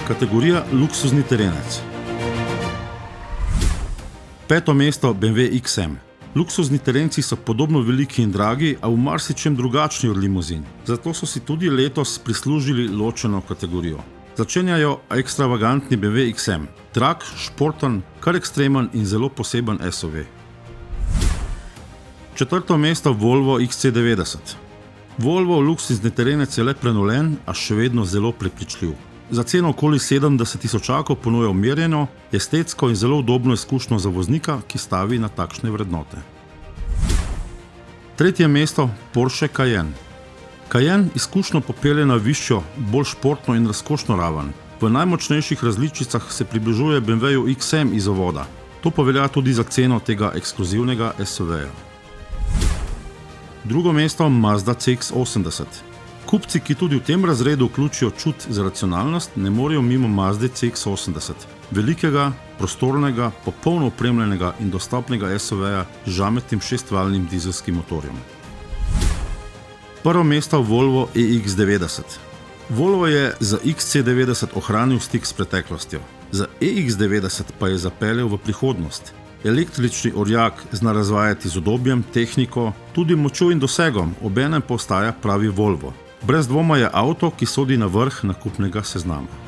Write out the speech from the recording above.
Kategorija luksuzni terenec. 5. mesto BMW XM. Luksuzni terenci so podobno veliki in dragi, a v marsičem drugačni od limuzin. Zato so si tudi letos prislužili ločeno kategorijo. Začenjajo ekstravagantni BMW XM. Drag, športen, kar ekstremen in zelo poseben SUV. 4. mesto Volvo XC90. Volvo luksuzni terenec je le prenolen, a še vedno zelo prepričljiv. Za ceno okoli 70 tisočakov ponuja umirjeno, estetsko in zelo udobno izkušnjo za voznika, ki stavi na takšne vrednote. 3. mesto Porsche Cayenne. Cayenne izkušnjo popelje na višjo, bolj športno in razkošno raven. V najmočnejših različicah se približuje BMW-ju XM iz uvoda. To pa velja tudi za ceno tega ekskluzivnega SUV-ja. 2. mesto Mazda CX-80. Kupci, ki tudi v tem razredu vključijo čut za racionalnost, ne morejo mimo Mazde CX-80. Velikega, prostornega, popolno opremljenega in dostopnega SUV-ja z žametnim 6-valjnim dizelskim motorjem. 1. mesto Volvo EX90. Volvo je za XC90 ohranil stik s preteklostjo. Za EX90 pa je zapeljal v prihodnost. Električni orjak zna razvajati z udobjem, tehniko, tudi močjo in dosegom, obenem pa ostaja pravi Volvo. Brez dvoma je avto, ki sodi na vrh nakupnega seznama.